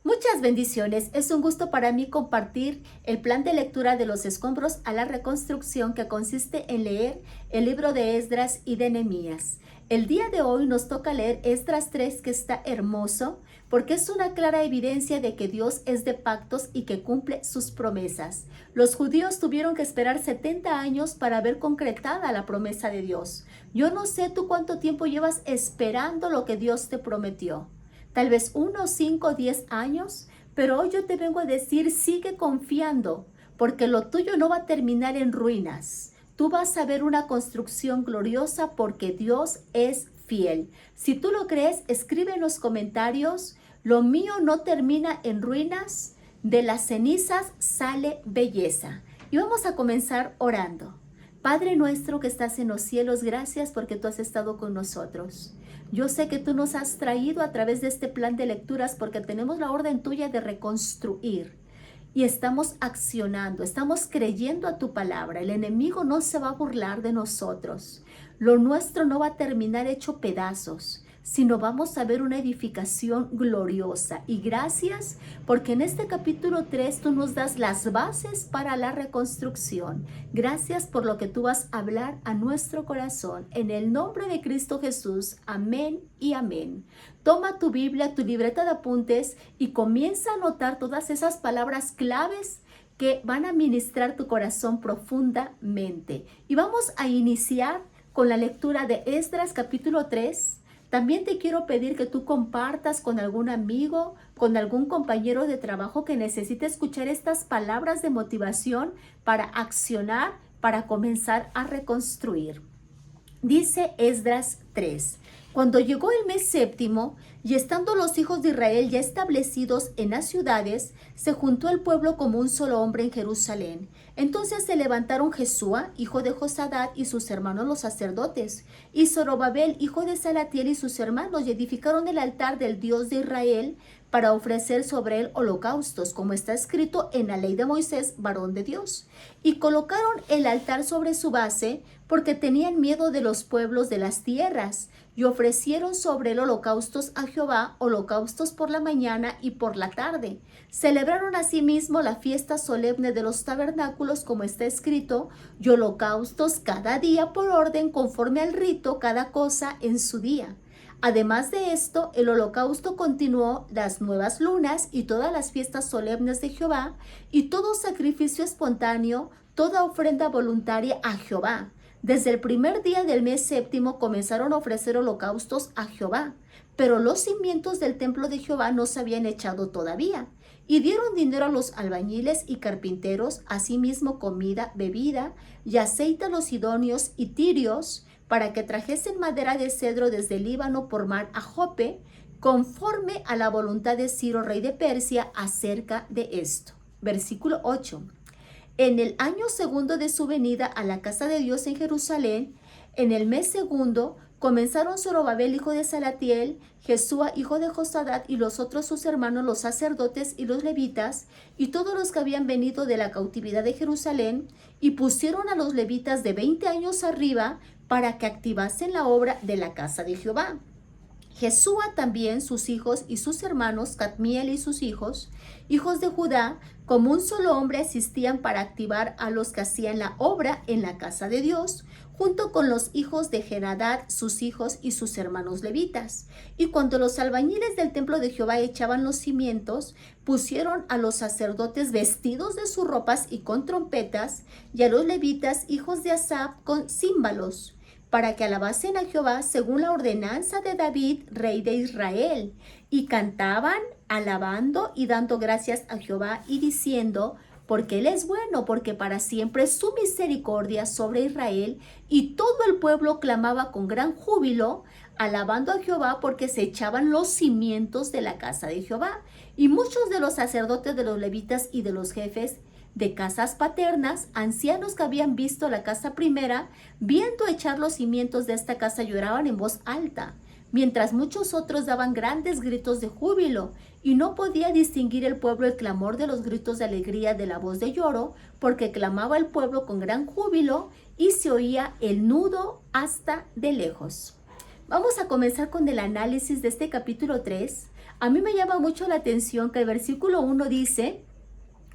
Muchas bendiciones. Es un gusto para mí compartir el plan de lectura de los escombros a la reconstrucción que consiste en leer el libro de Esdras y de Nehemías. El día de hoy nos toca leer Esdras 3, que está hermoso porque es una clara evidencia de que Dios es de pactos y que cumple sus promesas. Los judíos tuvieron que esperar 70 años para ver concretada la promesa de Dios. Yo no sé tú cuánto tiempo llevas esperando lo que Dios te prometió. Tal vez 1, 5, 10 años, pero hoy yo te vengo a decir, sigue confiando, porque lo tuyo no va a terminar en ruinas. Tú vas a ver una construcción gloriosa porque Dios es fiel. Si tú lo crees, escribe en los comentarios, lo mío no termina en ruinas, de las cenizas sale belleza. Y vamos a comenzar orando. Padre nuestro que estás en los cielos, gracias porque tú has estado con nosotros. Yo sé que tú nos has traído a través de este plan de lecturas porque tenemos la orden tuya de reconstruir y estamos accionando, estamos creyendo a tu palabra. El enemigo no se va a burlar de nosotros. Lo nuestro no va a terminar hecho pedazos, sino vamos a ver una edificación gloriosa. Y gracias porque en este capítulo 3 tú nos das las bases para la reconstrucción. Gracias por lo que tú vas a hablar a nuestro corazón. En el nombre de Cristo Jesús, amén y amén. Toma tu Biblia, tu libreta de apuntes y comienza a anotar todas esas palabras claves que van a ministrar tu corazón profundamente. Y vamos a iniciar con la lectura de Esdras capítulo 3. También te quiero pedir que tú compartas con algún amigo, con algún compañero de trabajo que necesite escuchar estas palabras de motivación para accionar, para comenzar a reconstruir. Dice Esdras 3. Cuando llegó el mes séptimo, y estando los hijos de Israel ya establecidos en las ciudades, se juntó el pueblo como un solo hombre en Jerusalén. Entonces se levantaron Jesúa, hijo de Josadat, y sus hermanos los sacerdotes, y Zorobabel, hijo de Salatiel, y sus hermanos, y edificaron el altar del Dios de Israel para ofrecer sobre él holocaustos, como está escrito en la ley de Moisés, varón de Dios. Y colocaron el altar sobre su base, porque tenían miedo de los pueblos de las tierras, y ofrecieron sobre él holocaustos a Jehová, holocaustos por la mañana y por la tarde. Celebraron asimismo la fiesta solemne de los tabernáculos, como está escrito, y holocaustos cada día por orden, conforme al rito, cada cosa en su día. Además de esto, el holocausto continuó las nuevas lunas y todas las fiestas solemnes de Jehová, y todo sacrificio espontáneo, toda ofrenda voluntaria a Jehová. Desde el primer día del mes séptimo comenzaron a ofrecer holocaustos a Jehová, pero los cimientos del templo de Jehová no se habían echado todavía. Y dieron dinero a los albañiles y carpinteros, asimismo comida, bebida y aceite a los sidonios y tirios, para que trajesen madera de cedro desde el Líbano por mar a Jope, conforme a la voluntad de Ciro, rey de Persia, acerca de esto. Versículo 8. En el año segundo de su venida a la casa de Dios en Jerusalén, en el mes segundo, comenzaron Zorobabel, hijo de Salatiel, Jesúa, hijo de Josadat, y los otros sus hermanos, los sacerdotes y los levitas, y todos los que habían venido de la cautividad de Jerusalén, y pusieron a los levitas de 20 años arriba para que activasen la obra de la casa de Jehová. Jesúa también, sus hijos y sus hermanos, Cadmiel y sus hijos de Judá, como un solo hombre asistían para activar a los que hacían la obra en la casa de Dios, junto con los hijos de Genadad, sus hijos y sus hermanos levitas. Y cuando los albañiles del templo de Jehová echaban los cimientos, pusieron a los sacerdotes vestidos de sus ropas y con trompetas, y a los levitas, hijos de Asaf, con címbalos, para que alabasen a Jehová según la ordenanza de David, rey de Israel. Y cantaban, alabando y dando gracias a Jehová y diciendo, porque Él es bueno, porque para siempre es su misericordia sobre Israel. Y todo el pueblo clamaba con gran júbilo, alabando a Jehová, porque se echaban los cimientos de la casa de Jehová. Y muchos de los sacerdotes, de los levitas y de los jefes de casas paternas, ancianos que habían visto la casa primera, viendo echar los cimientos de esta casa, lloraban en voz alta, mientras muchos otros daban grandes gritos de júbilo, y no podía distinguir el pueblo el clamor de los gritos de alegría de la voz de lloro, porque clamaba el pueblo con gran júbilo, y se oía el nudo hasta de lejos. Vamos a comenzar con el análisis de este capítulo 3. A mí me llama mucho la atención que el versículo 1 dice: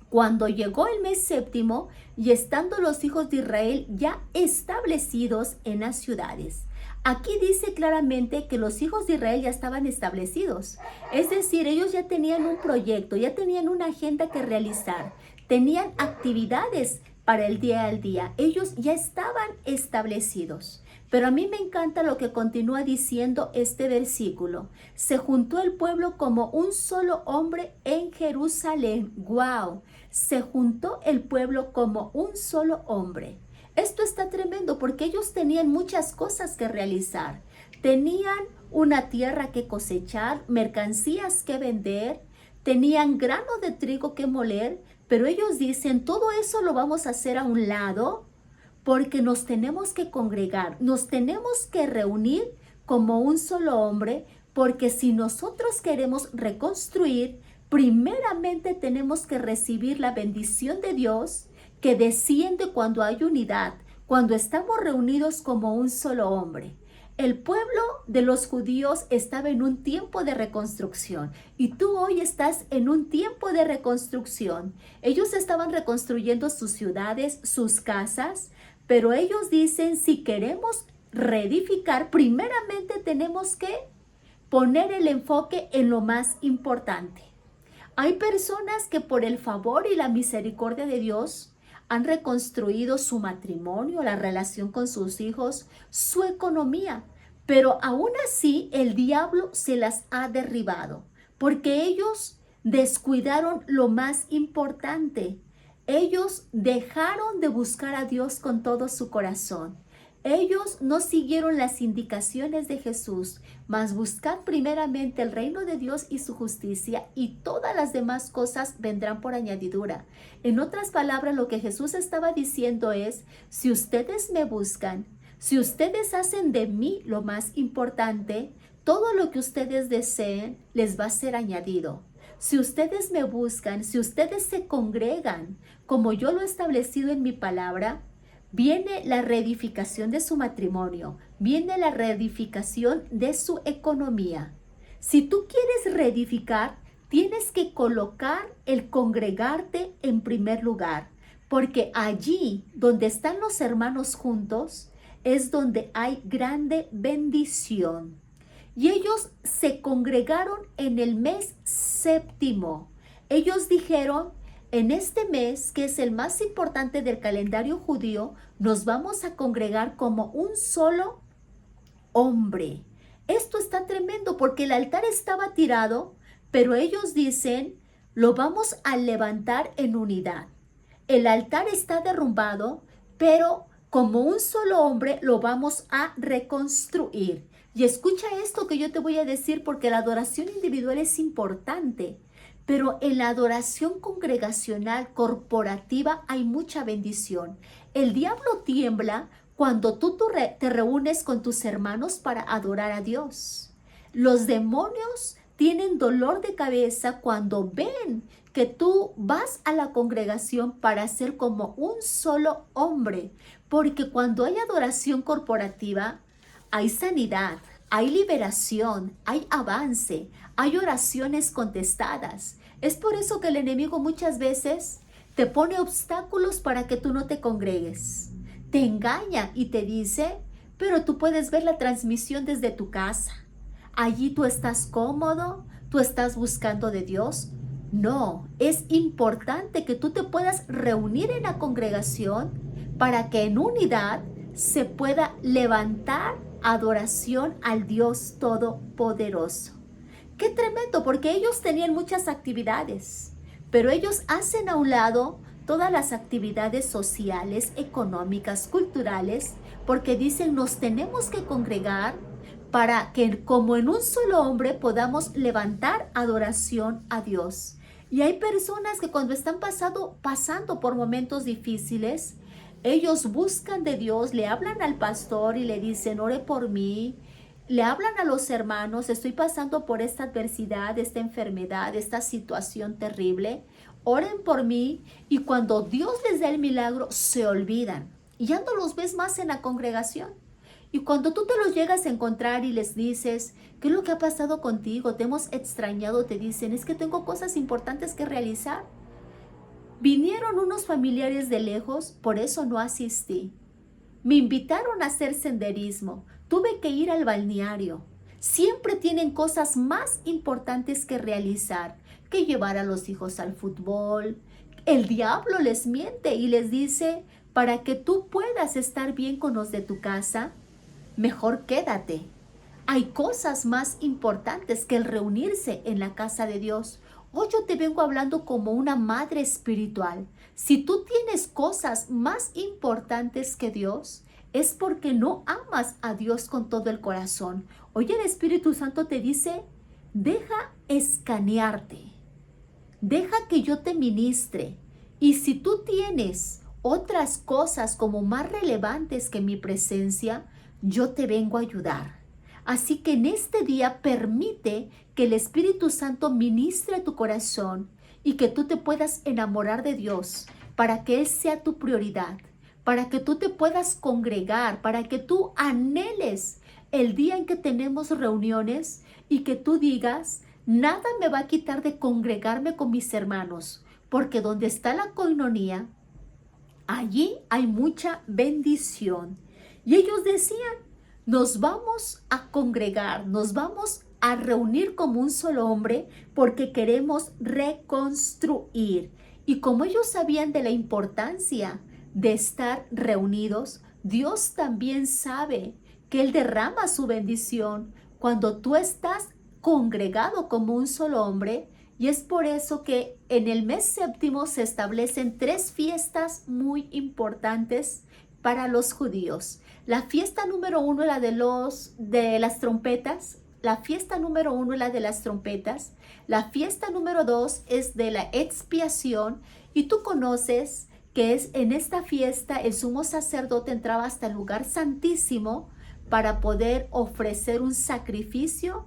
cuando llegó el mes séptimo y estando los hijos de Israel ya establecidos en las ciudades. Aquí dice claramente que los hijos de Israel ya estaban establecidos. Es decir, ellos ya tenían un proyecto, ya tenían una agenda que realizar, tenían actividades para el día al día. Ellos ya estaban establecidos. Pero a mí me encanta lo que continúa diciendo este versículo. Se juntó el pueblo como un solo hombre en Jerusalén. ¡Wow! Se juntó el pueblo como un solo hombre. Esto está tremendo porque ellos tenían muchas cosas que realizar. Tenían una tierra que cosechar, mercancías que vender, tenían grano de trigo que moler, pero ellos dicen, todo eso lo vamos a hacer a un lado porque nos tenemos que congregar, nos tenemos que reunir como un solo hombre, porque si nosotros queremos reconstruir, primeramente tenemos que recibir la bendición de Dios que desciende cuando hay unidad, cuando estamos reunidos como un solo hombre. El pueblo de los judíos estaba en un tiempo de reconstrucción y tú hoy estás en un tiempo de reconstrucción. Ellos estaban reconstruyendo sus ciudades, sus casas, pero ellos dicen, si queremos reedificar, primeramente tenemos que poner el enfoque en lo más importante. Hay personas que por el favor y la misericordia de Dios han reconstruido su matrimonio, la relación con sus hijos, su economía, pero aún así el diablo se las ha derribado porque ellos descuidaron lo más importante. Ellos dejaron de buscar a Dios con todo su corazón. Ellos no siguieron las indicaciones de Jesús, mas buscad primeramente el reino de Dios y su justicia, y todas las demás cosas vendrán por añadidura. En otras palabras, lo que Jesús estaba diciendo es, si ustedes me buscan, si ustedes hacen de mí lo más importante, todo lo que ustedes deseen les va a ser añadido. Si ustedes me buscan, si ustedes se congregan, como yo lo he establecido en mi palabra, viene la reedificación de su matrimonio, viene la reedificación de su economía. Si tú quieres reedificar, tienes que colocar el congregarte en primer lugar, porque allí donde están los hermanos juntos es donde hay grande bendición. Y ellos se congregaron en el mes séptimo. Ellos dijeron, en este mes, que es el más importante del calendario judío, nos vamos a congregar como un solo hombre. Esto está tremendo porque el altar estaba tirado, pero ellos dicen, lo vamos a levantar en unidad. El altar está derrumbado, pero como un solo hombre lo vamos a reconstruir. Y escucha esto que yo te voy a decir porque la adoración individual es importante, pero en la adoración congregacional, corporativa, hay mucha bendición. El diablo tiembla cuando tú te reúnes con tus hermanos para adorar a Dios. Los demonios tienen dolor de cabeza cuando ven que tú vas a la congregación para ser como un solo hombre, porque cuando hay adoración corporativa, hay sanidad, hay liberación, hay avance, hay oraciones contestadas. Es por eso que el enemigo muchas veces te pone obstáculos para que tú no te congregues. Te engaña y te dice, pero tú puedes ver la transmisión desde tu casa. Allí tú estás cómodo, tú estás buscando de Dios. No, es importante que tú te puedas reunir en la congregación para que en unidad se pueda levantar adoración al Dios Todopoderoso. Qué tremendo, porque ellos tenían muchas actividades, pero ellos hacen a un lado todas las actividades sociales, económicas, culturales, porque dicen nos tenemos que congregar para que como en un solo hombre podamos levantar adoración a Dios. Y hay personas que cuando están pasando por momentos difíciles, ellos buscan de Dios, le hablan al pastor y le dicen, ore por mí. Le hablan a los hermanos, estoy pasando por esta adversidad, esta enfermedad, esta situación terrible. Oren por mí, y cuando Dios les da el milagro, se olvidan. Y ya no los ves más en la congregación. Y cuando tú te los llegas a encontrar y les dices, ¿qué es lo que ha pasado contigo? Te hemos extrañado, te dicen, es que tengo cosas importantes que realizar. Vinieron unos familiares de lejos, por eso no asistí. Me invitaron a hacer senderismo, tuve que ir al balneario. Siempre tienen cosas más importantes que realizar, que llevar a los hijos al fútbol. El diablo les miente y les dice, para que tú puedas estar bien con los de tu casa, mejor quédate. Hay cosas más importantes que el reunirse en la casa de Dios. Hoy yo te vengo hablando como una madre espiritual. Si tú tienes cosas más importantes que Dios, es porque no amas a Dios con todo el corazón. Hoy el Espíritu Santo te dice, deja escanearte, deja que yo te ministre. Y si tú tienes otras cosas como más relevantes que mi presencia, yo te vengo a ayudar. Así que en este día permite que el Espíritu Santo ministre tu corazón y que tú te puedas enamorar de Dios para que Él sea tu prioridad, para que tú te puedas congregar, para que tú anheles el día en que tenemos reuniones y que tú digas, nada me va a quitar de congregarme con mis hermanos, porque donde está la coinonía, allí hay mucha bendición. Y ellos decían, nos vamos a congregar, nos vamos a reunir como un solo hombre porque queremos reconstruir. Y como ellos sabían de la importancia de estar reunidos, Dios también sabe que Él derrama su bendición cuando tú estás congregado como un solo hombre. Y es por eso que en el mes séptimo se establecen 3 fiestas muy importantes para los judíos. La fiesta número 1 es la de las trompetas. La fiesta número 1 es la de las trompetas. La fiesta número 2 es de la expiación. Y tú conoces que es en esta fiesta el sumo sacerdote entraba hasta el lugar santísimo para poder ofrecer un sacrificio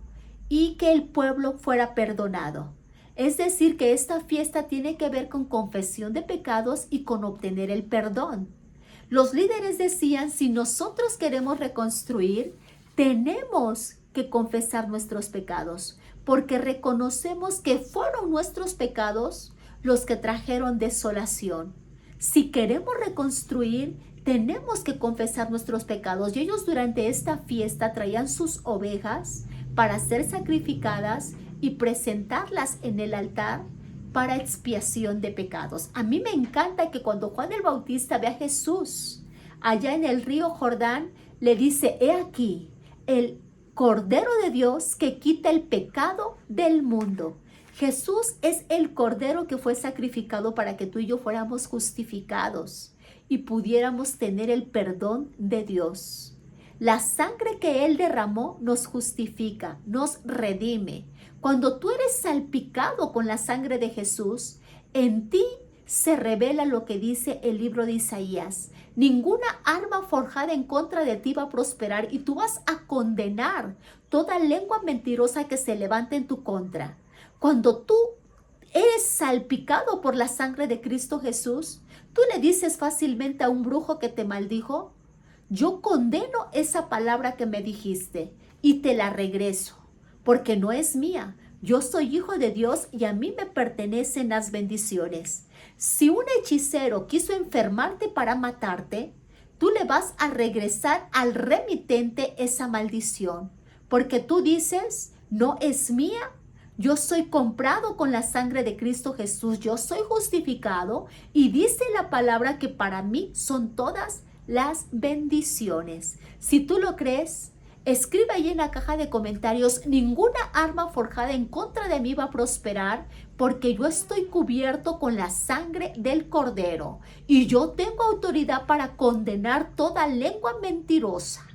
y que el pueblo fuera perdonado. Es decir, que esta fiesta tiene que ver con confesión de pecados y con obtener el perdón. Los líderes decían, si nosotros queremos reconstruir, tenemos que confesar nuestros pecados, porque reconocemos que fueron nuestros pecados los que trajeron desolación. Si queremos reconstruir, tenemos que confesar nuestros pecados. Y ellos durante esta fiesta traían sus ovejas para ser sacrificadas y presentarlas en el altar para expiación de pecados. A mí me encanta que cuando Juan el Bautista ve a Jesús allá en el río Jordán, le dice, he aquí el Cordero de Dios que quita el pecado del mundo. Jesús es el Cordero que fue sacrificado para que tú y yo fuéramos justificados y pudiéramos tener el perdón de Dios. La sangre que Él derramó nos justifica, nos redime. Cuando tú eres salpicado con la sangre de Jesús, en ti se revela lo que dice el libro de Isaías. Ninguna arma forjada en contra de ti va a prosperar y tú vas a condenar toda lengua mentirosa que se levante en tu contra. Cuando tú eres salpicado por la sangre de Cristo Jesús, tú le dices fácilmente a un brujo que te maldijo, yo condeno esa palabra que me dijiste y te la regreso, porque no es mía. Yo soy hijo de Dios y a mí me pertenecen las bendiciones. Si un hechicero quiso enfermarte para matarte, tú le vas a regresar al remitente esa maldición, porque tú dices, no es mía. Yo soy comprado con la sangre de Cristo Jesús, yo soy justificado y dice la palabra que para mí son todas las bendiciones. Si tú lo crees, escribe ahí en la caja de comentarios, ninguna arma forjada en contra de mí va a prosperar porque yo estoy cubierto con la sangre del Cordero y yo tengo autoridad para condenar toda lengua mentirosa.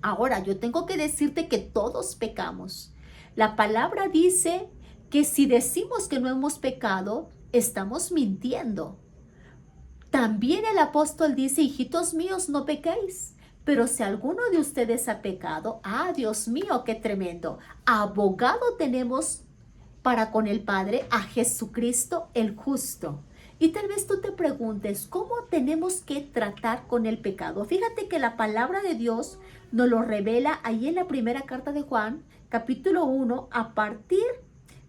Ahora, yo tengo que decirte que todos pecamos. La palabra dice que si decimos que no hemos pecado, estamos mintiendo. También el apóstol dice, hijitos míos, no pequéis. Pero si alguno de ustedes ha pecado, Dios mío, qué tremendo. Abogado tenemos para con el Padre a Jesucristo el justo. Y tal vez tú te preguntes, ¿cómo tenemos que tratar con el pecado? Fíjate que la palabra de Dios nos lo revela ahí en la primera carta de Juan, capítulo 1, a partir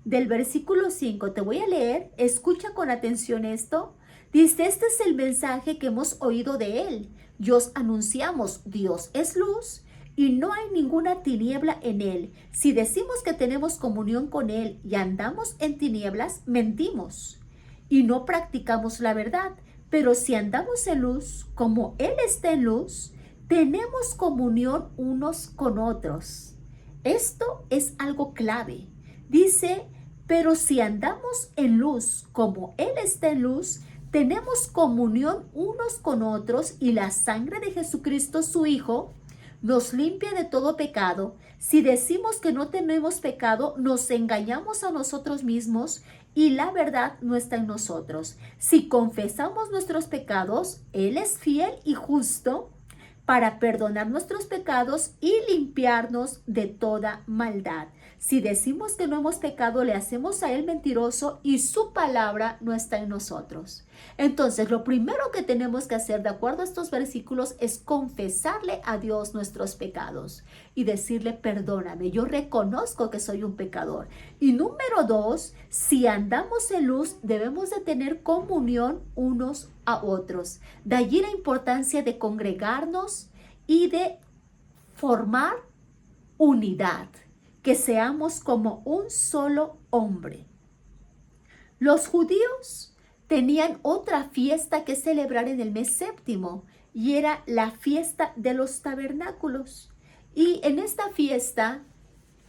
del versículo 5. Te voy a leer, escucha con atención esto. Dice, este es el mensaje que hemos oído de él. Y os anunciamos, Dios es luz y no hay ninguna tiniebla en él. Si decimos que tenemos comunión con él y andamos en tinieblas, mentimos y no practicamos la verdad. Pero si andamos en luz, como él está en luz, tenemos comunión unos con otros. Esto es algo clave. Dice, pero si andamos en luz, como él está en luz, tenemos comunión unos con otros y la sangre de Jesucristo, su Hijo, nos limpia de todo pecado. Si decimos que no tenemos pecado, nos engañamos a nosotros mismos y la verdad no está en nosotros. Si confesamos nuestros pecados, Él es fiel y justo para perdonar nuestros pecados y limpiarnos de toda maldad. Si decimos que no hemos pecado, le hacemos a Él mentiroso y su palabra no está en nosotros. Entonces, lo primero que tenemos que hacer de acuerdo a estos versículos es confesarle a Dios nuestros pecados y decirle, perdóname, yo reconozco que soy un pecador. Y número 2, si andamos en luz, debemos de tener comunión unos a otros. De allí la importancia de congregarnos y de formar unidad, que seamos como un solo hombre. Los judíos tenían otra fiesta que celebrar en el mes séptimo y era la fiesta de los tabernáculos. Y en esta fiesta,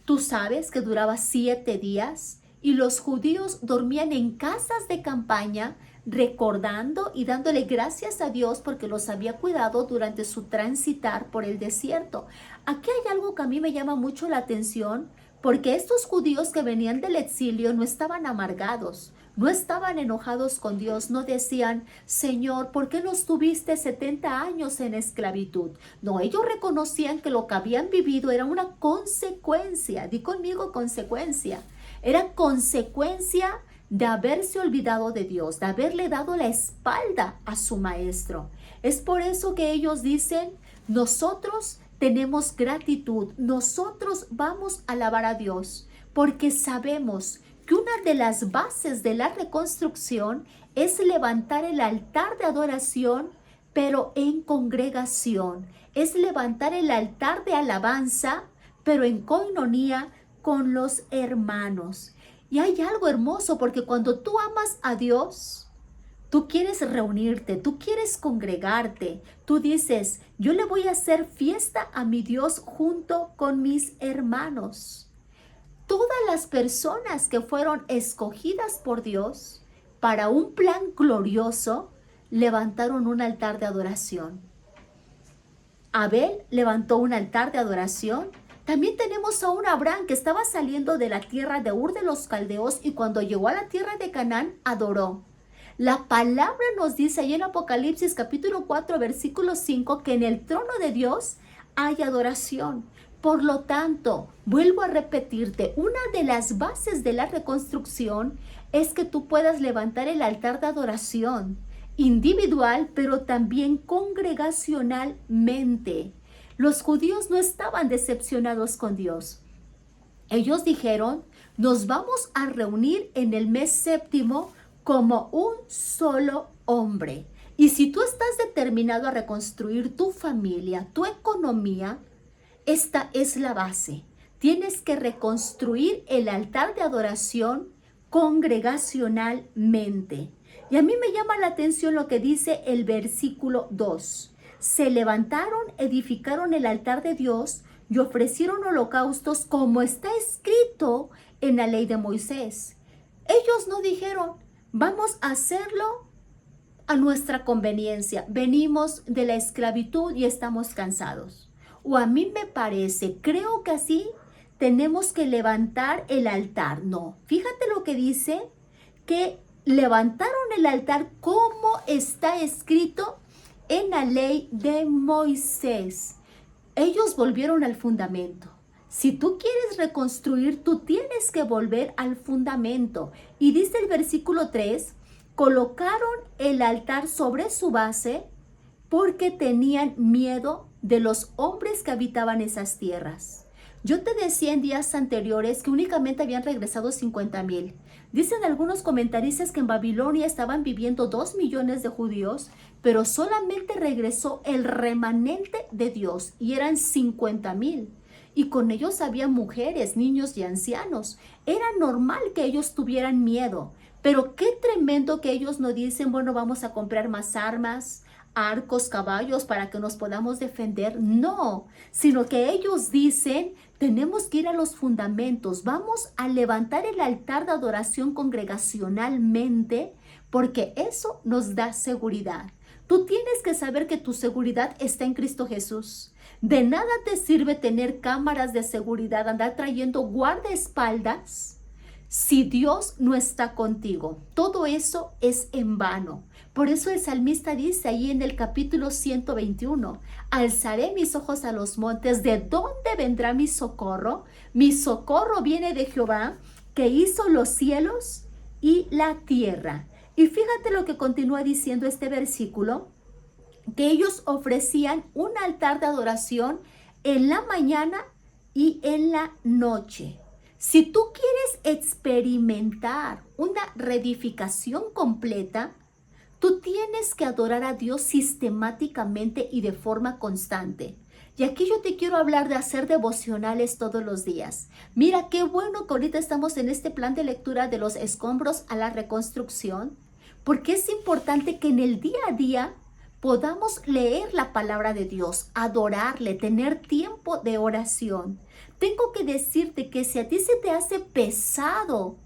tú sabes que duraba 7 días y los judíos dormían en casas de campaña recordando y dándole gracias a Dios porque los había cuidado durante su transitar por el desierto. Aquí hay algo que a mí me llama mucho la atención, porque estos judíos que venían del exilio no estaban amargados, no estaban enojados con Dios, no decían, Señor, ¿por qué nos tuviste 70 años en esclavitud? No, ellos reconocían que lo que habían vivido era una consecuencia, di conmigo consecuencia, era consecuencia de haberse olvidado de Dios, de haberle dado la espalda a su maestro. Es por eso que ellos dicen, nosotros tenemos gratitud, nosotros vamos a alabar a Dios, porque sabemos que una de las bases de la reconstrucción es levantar el altar de adoración, pero en congregación. Es levantar el altar de alabanza, pero en coinonía con los hermanos. Y hay algo hermoso, porque cuando tú amas a Dios, tú quieres reunirte, tú quieres congregarte, tú dices, yo le voy a hacer fiesta a mi Dios junto con mis hermanos. Todas las personas que fueron escogidas por Dios para un plan glorioso, levantaron un altar de adoración. Abel levantó un altar de adoración. También tenemos a un Abraham que estaba saliendo de la tierra de Ur de los Caldeos y cuando llegó a la tierra de Canaán, adoró. La palabra nos dice ahí en Apocalipsis capítulo 4, versículo 5, que en el trono de Dios hay adoración. Por lo tanto, vuelvo a repetirte, una de las bases de la reconstrucción es que tú puedas levantar el altar de adoración individual, pero también congregacionalmente. Los judíos no estaban decepcionados con Dios. Ellos dijeron, nos vamos a reunir en el mes séptimo como un solo hombre. Y si tú estás determinado a reconstruir tu familia, tu economía, esta es la base. Tienes que reconstruir el altar de adoración congregacionalmente. Y a mí me llama la atención lo que dice el versículo 2. Se levantaron, edificaron el altar de Dios y ofrecieron holocaustos como está escrito en la ley de Moisés. Ellos no dijeron, vamos a hacerlo a nuestra conveniencia. Venimos de la esclavitud y estamos cansados. O a mí me parece, creo que así tenemos que levantar el altar. No, fíjate lo que dice, que levantaron el altar como está escrito en la ley de Moisés. Ellos volvieron al fundamento. Si tú quieres reconstruir, tú tienes que volver al fundamento. Y dice el versículo 3, Colocaron el altar sobre su base porque tenían miedo de los hombres que habitaban esas tierras. Yo te decía en días anteriores que únicamente habían regresado 50,000. Dicen algunos comentaristas que en Babilonia estaban viviendo 2 millones de judíos, pero solamente regresó el remanente de Dios y eran 50,000. Y con ellos había mujeres, niños y ancianos. Era normal que ellos tuvieran miedo, pero qué tremendo que ellos no dicen, bueno, vamos a comprar más armas, arcos, caballos para que nos podamos defender. No, sino que ellos dicen, tenemos que ir a los fundamentos, vamos a levantar el altar de adoración congregacionalmente porque eso nos da seguridad. Tú tienes que saber que tu seguridad está en Cristo Jesús. De nada te sirve tener cámaras de seguridad, andar trayendo guardaespaldas si Dios no está contigo. Todo eso es en vano. Por eso el salmista dice ahí en el capítulo 121, alzaré mis ojos a los montes, ¿de dónde vendrá mi socorro? Mi socorro viene de Jehová, que hizo los cielos y la tierra. Y fíjate lo que continúa diciendo este versículo, que ellos ofrecían un altar de adoración en la mañana y en la noche. Si tú quieres experimentar una reedificación completa, tú tienes que adorar a Dios sistemáticamente y de forma constante. Y aquí yo te quiero hablar de hacer devocionales todos los días. Mira qué bueno que ahorita estamos en este plan de lectura de los escombros a la reconstrucción, porque es importante que en el día a día podamos leer la palabra de Dios, adorarle, tener tiempo de oración. Tengo que decirte que si a ti se te hace pesado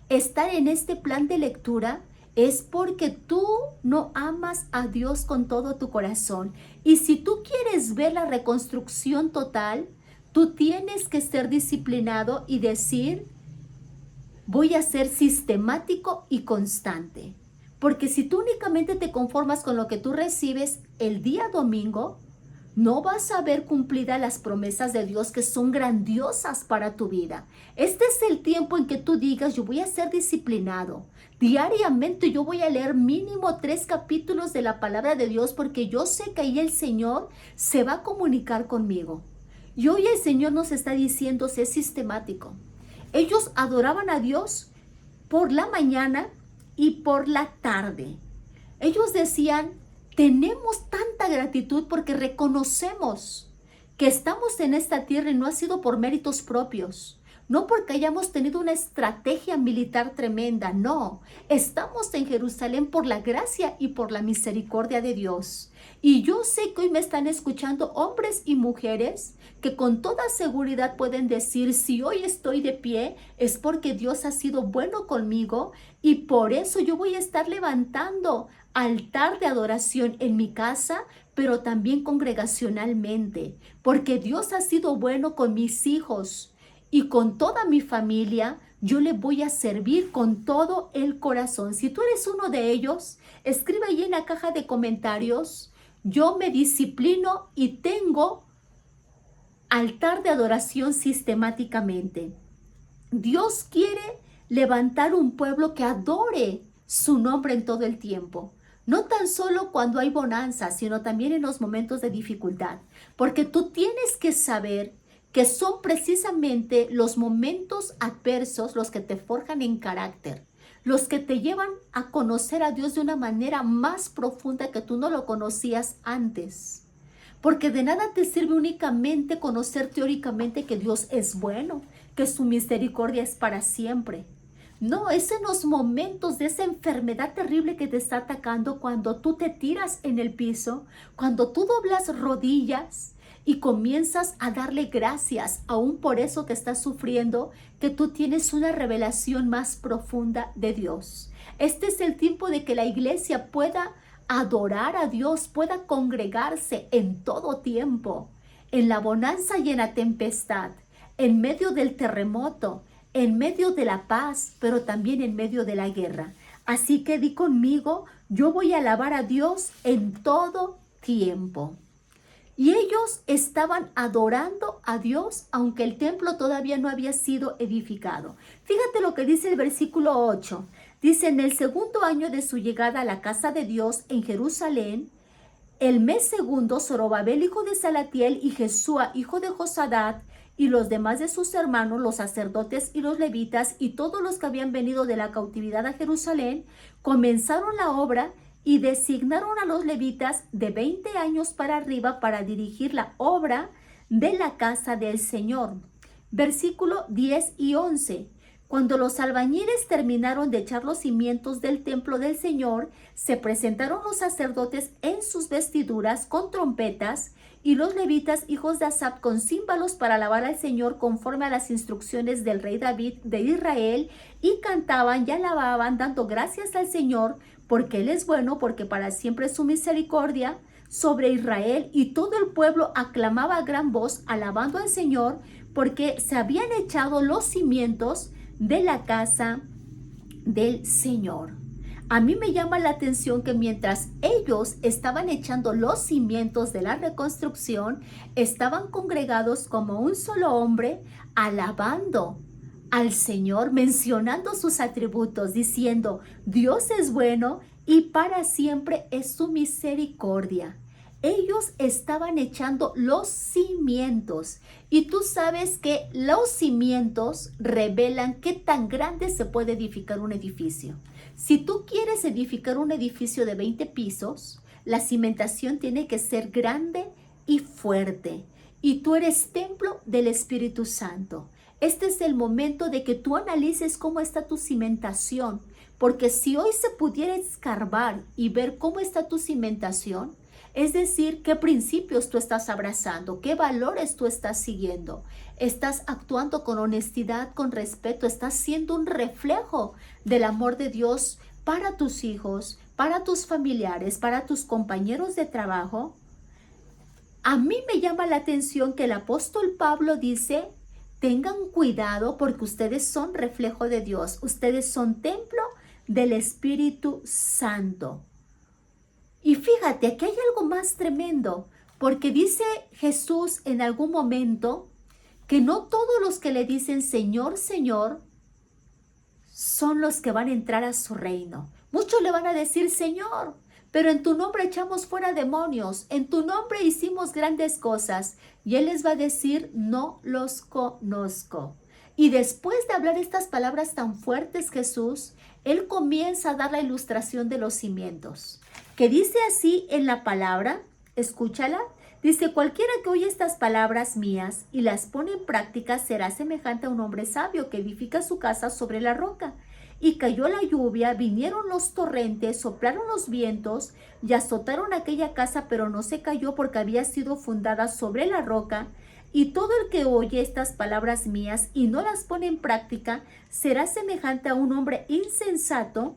estar en este plan de lectura, es porque tú no amas a Dios con todo tu corazón. Y si tú quieres ver la reconstrucción total, tú tienes que ser disciplinado y decir, voy a ser sistemático y constante. Porque si tú únicamente te conformas con lo que tú recibes el día domingo, no vas a ver cumplidas las promesas de Dios que son grandiosas para tu vida. Este es el tiempo en que tú digas, yo voy a ser disciplinado. Diariamente yo voy a leer mínimo 3 capítulos de la palabra de Dios porque yo sé que ahí el Señor se va a comunicar conmigo. Y hoy el Señor nos está diciendo, sé sistemático. Ellos adoraban a Dios por la mañana y por la tarde. Ellos decían, tenemos tanta gratitud porque reconocemos que estamos en esta tierra y no ha sido por méritos propios, no porque hayamos tenido una estrategia militar tremenda, no. Estamos en Jerusalén por la gracia y por la misericordia de Dios. Y yo sé que hoy me están escuchando hombres y mujeres que con toda seguridad pueden decir, si hoy estoy de pie es porque Dios ha sido bueno conmigo y por eso yo voy a estar levantando altar de adoración en mi casa, pero también congregacionalmente, porque Dios ha sido bueno con mis hijos. Y con toda mi familia, yo le voy a servir con todo el corazón. Si tú eres uno de ellos, escribe ahí en la caja de comentarios, yo me disciplino y tengo altar de adoración sistemáticamente. Dios quiere levantar un pueblo que adore su nombre en todo el tiempo. No tan solo cuando hay bonanza, sino también en los momentos de dificultad. Porque tú tienes que saber que son precisamente los momentos adversos los que te forjan en carácter, los que te llevan a conocer a Dios de una manera más profunda que tú no lo conocías antes. Porque de nada te sirve únicamente conocer teóricamente que Dios es bueno, que su misericordia es para siempre. No, es en los momentos de esa enfermedad terrible que te está atacando, cuando tú te tiras en el piso, cuando tú doblas rodillas, y comienzas a darle gracias, aún por eso que estás sufriendo, que tú tienes una revelación más profunda de Dios. Este es el tiempo de que la iglesia pueda adorar a Dios, pueda congregarse en todo tiempo, en la bonanza y en la tempestad, en medio del terremoto, en medio de la paz, pero también en medio de la guerra. Así que di conmigo, yo voy a alabar a Dios en todo tiempo. Y ellos estaban adorando a Dios, aunque el templo todavía no había sido edificado. Fíjate lo que dice el versículo 8. Dice, en el segundo año de su llegada a la casa de Dios en Jerusalén, el mes segundo, Zorobabel, hijo de Salatiel, y Jesúa, hijo de Josadat, y los demás de sus hermanos, los sacerdotes y los levitas, y todos los que habían venido de la cautividad a Jerusalén, comenzaron la obra y designaron a los levitas de 20 años para arriba para dirigir la obra de la casa del Señor. Versículo 10 y 11. Cuando los albañiles terminaron de echar los cimientos del templo del Señor, se presentaron los sacerdotes en sus vestiduras con trompetas y los levitas, hijos de Asaf, con címbalos para alabar al Señor conforme a las instrucciones del rey David de Israel, y cantaban y alababan dando gracias al Señor, porque Él es bueno, porque para siempre es su misericordia sobre Israel. Y todo el pueblo aclamaba a gran voz, alabando al Señor, porque se habían echado los cimientos de la casa del Señor. A mí me llama la atención que mientras ellos estaban echando los cimientos de la reconstrucción, estaban congregados como un solo hombre, alabando al Señor, mencionando sus atributos, diciendo, Dios es bueno y para siempre es su misericordia. Ellos estaban echando los cimientos, y tú sabes que los cimientos revelan qué tan grande se puede edificar un edificio. Si tú quieres edificar un edificio de 20 pisos, la cimentación tiene que ser grande y fuerte, y tú eres templo del Espíritu Santo. Este es el momento de que tú analices cómo está tu cimentación, porque si hoy se pudiera escarbar y ver cómo está tu cimentación, es decir, qué principios tú estás abrazando, qué valores tú estás siguiendo, estás actuando con honestidad, con respeto, estás siendo un reflejo del amor de Dios para tus hijos, para tus familiares, para tus compañeros de trabajo. A mí me llama la atención que el apóstol Pablo dice, tengan cuidado porque ustedes son reflejo de Dios, ustedes son templo del Espíritu Santo. Y fíjate, aquí hay algo más tremendo, porque dice Jesús en algún momento que no todos los que le dicen Señor, Señor, son los que van a entrar a su reino. Muchos le van a decir Señor, pero en tu nombre echamos fuera demonios, en tu nombre hicimos grandes cosas. Y Él les va a decir, no los conozco. Y después de hablar estas palabras tan fuertes, Jesús, Él comienza a dar la ilustración de los cimientos, que dice así en la palabra, escúchala, dice, cualquiera que oye estas palabras mías y las pone en práctica será semejante a un hombre sabio que edifica su casa sobre la roca. Y cayó la lluvia, vinieron los torrentes, soplaron los vientos y azotaron aquella casa, pero no se cayó porque había sido fundada sobre la roca. Y todo el que oye estas palabras mías y no las pone en práctica será semejante a un hombre insensato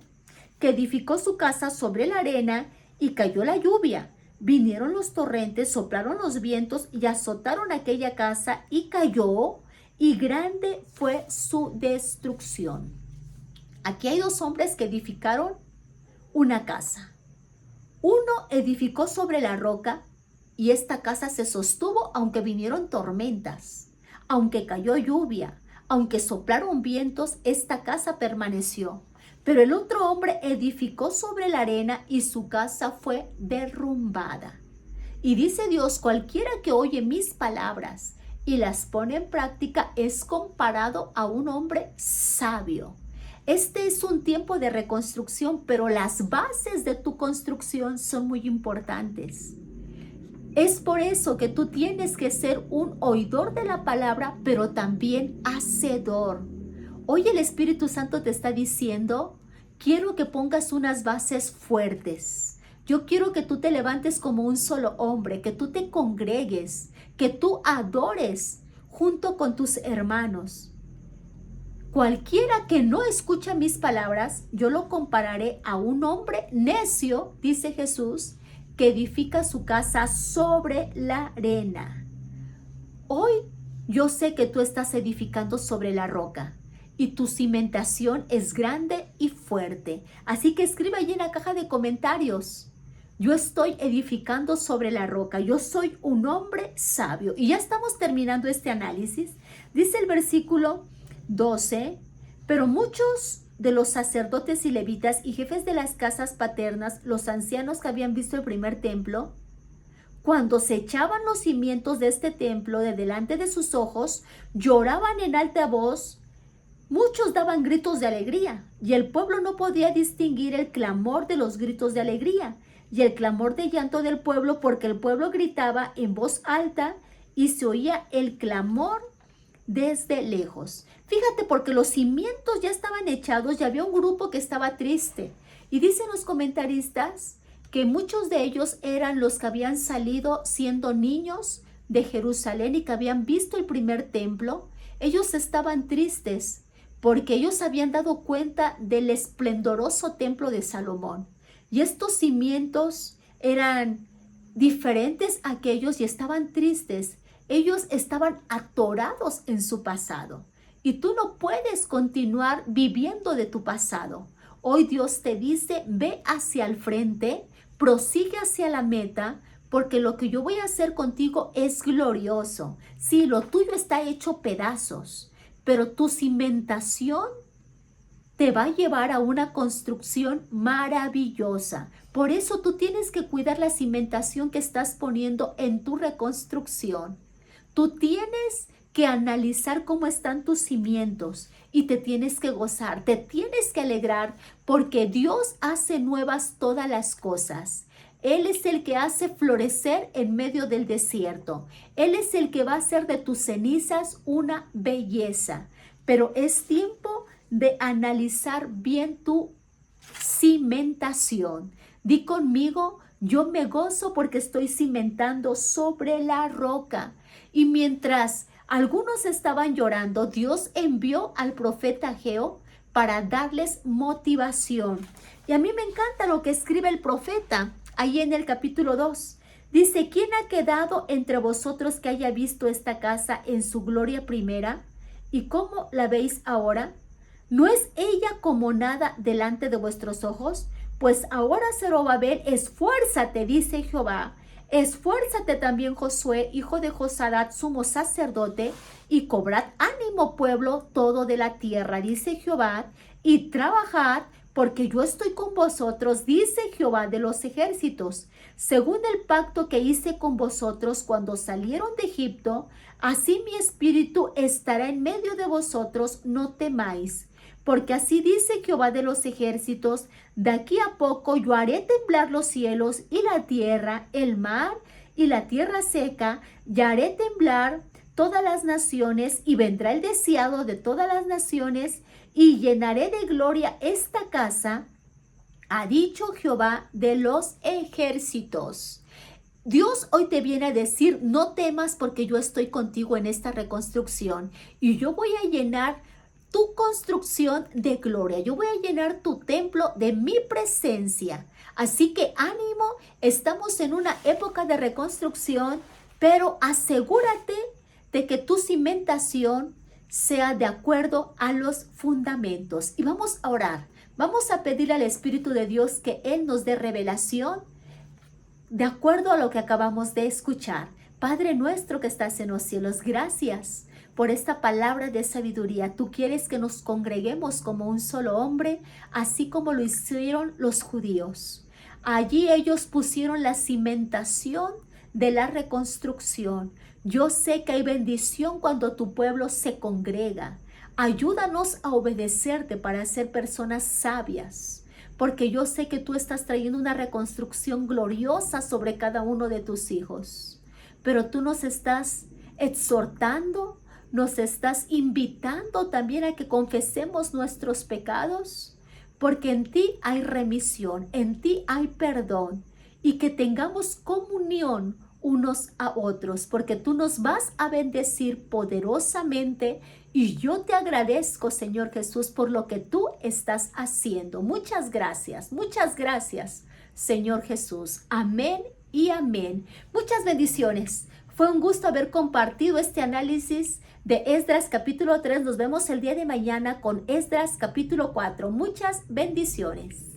que edificó su casa sobre la arena, y cayó la lluvia. Vinieron los torrentes, soplaron los vientos y azotaron aquella casa, y cayó, y grande fue su destrucción. Aquí hay dos hombres que edificaron una casa. Uno edificó sobre la roca, y esta casa se sostuvo aunque vinieron tormentas, aunque cayó lluvia, aunque soplaron vientos, esta casa permaneció. Pero el otro hombre edificó sobre la arena y su casa fue derrumbada. Y dice Dios, cualquiera que oye mis palabras y las pone en práctica es comparado a un hombre sabio. Este es un tiempo de reconstrucción, pero las bases de tu construcción son muy importantes. Es por eso que tú tienes que ser un oidor de la palabra, pero también hacedor. Hoy el Espíritu Santo te está diciendo, quiero que pongas unas bases fuertes. Yo quiero que tú te levantes como un solo hombre, que tú te congregues, que tú adores junto con tus hermanos. Cualquiera que no escucha mis palabras, yo lo compararé a un hombre necio, dice Jesús, que edifica su casa sobre la arena. Hoy yo sé que tú estás edificando sobre la roca y tu cimentación es grande y fuerte. Así que escribe allí en la caja de comentarios, Yo estoy edificando sobre la roca. Yo soy un hombre sabio. Y ya estamos terminando este análisis. Dice el versículo 12, pero muchos de los sacerdotes y levitas y jefes de las casas paternas, los ancianos que habían visto el primer templo, cuando se echaban los cimientos de este templo de delante de sus ojos, lloraban en alta voz. Muchos daban gritos de alegría, y el pueblo no podía distinguir el clamor de los gritos de alegría y el clamor de llanto del pueblo, porque el pueblo gritaba en voz alta y se oía el clamor desde lejos. Fíjate, porque los cimientos ya estaban echados y había un grupo que estaba triste. Y dicen los comentaristas que muchos de ellos eran los que habían salido siendo niños de Jerusalén y que habían visto el primer templo. Ellos estaban tristes porque ellos habían dado cuenta del esplendoroso templo de Salomón. Y estos cimientos eran diferentes a aquellos y estaban tristes. Ellos estaban atorados en su pasado. Y tú no puedes continuar viviendo de tu pasado. Hoy Dios te dice, ve hacia el frente, prosigue hacia la meta, porque lo que yo voy a hacer contigo es glorioso. Sí, lo tuyo está hecho pedazos, pero tu cimentación te va a llevar a una construcción maravillosa. Por eso tú tienes que cuidar la cimentación que estás poniendo en tu reconstrucción. Tú tienes que analizar cómo están tus cimientos y te tienes que gozar, te tienes que alegrar, porque Dios hace nuevas todas las cosas. Él es el que hace florecer en medio del desierto. Él es el que va a hacer de tus cenizas una belleza. Pero es tiempo de analizar bien tu cimentación. Di conmigo, yo me gozo porque estoy cimentando sobre la roca. Y mientras algunos estaban llorando, Dios envió al profeta Ageo para darles motivación. Y a mí me encanta lo que escribe el profeta ahí en el capítulo 2. Dice, ¿quién ha quedado entre vosotros que haya visto esta casa en su gloria primera? ¿Y cómo la veis ahora? ¿No es ella como nada delante de vuestros ojos? Pues ahora, Zorobabel, esfuérzate, dice Jehová. Esfuérzate también, Josué, hijo de Josadat, sumo sacerdote, y cobrad ánimo, pueblo todo de la tierra, dice Jehová, y trabajad, porque yo estoy con vosotros, dice Jehová de los ejércitos, según el pacto que hice con vosotros cuando salieron de Egipto, así mi espíritu estará en medio de vosotros, no temáis. Porque así dice Jehová de los ejércitos, de aquí a poco yo haré temblar los cielos y la tierra, el mar y la tierra seca, y haré temblar todas las naciones, y vendrá el deseado de todas las naciones, y llenaré de gloria esta casa, ha dicho Jehová de los ejércitos. Dios hoy te viene a decir, no temas porque yo estoy contigo en esta reconstrucción, y yo voy a llenar tu construcción de gloria. Yo voy a llenar tu templo de mi presencia. Así que ánimo, estamos en una época de reconstrucción, pero asegúrate de que tu cimentación sea de acuerdo a los fundamentos. Y vamos a orar. Vamos a pedir al Espíritu de Dios que Él nos dé revelación de acuerdo a lo que acabamos de escuchar. Padre nuestro que estás en los cielos, gracias por esta palabra de sabiduría. Tú quieres que nos congreguemos como un solo hombre, así como lo hicieron los judíos. Allí ellos pusieron la cimentación de la reconstrucción. Yo sé que hay bendición cuando tu pueblo se congrega. Ayúdanos a obedecerte para ser personas sabias, porque yo sé que tú estás trayendo una reconstrucción gloriosa sobre cada uno de tus hijos. Pero tú nos estás exhortando, nos estás invitando también a que confesemos nuestros pecados, porque en ti hay remisión, en ti hay perdón, y que tengamos comunión unos a otros, porque tú nos vas a bendecir poderosamente, y yo te agradezco, Señor Jesús, por lo que tú estás haciendo. Muchas gracias, Señor Jesús. Amén y amén. Muchas bendiciones. Fue un gusto haber compartido este análisis de Esdras capítulo 3. Nos vemos el día de mañana con Esdras capítulo 4. Muchas bendiciones.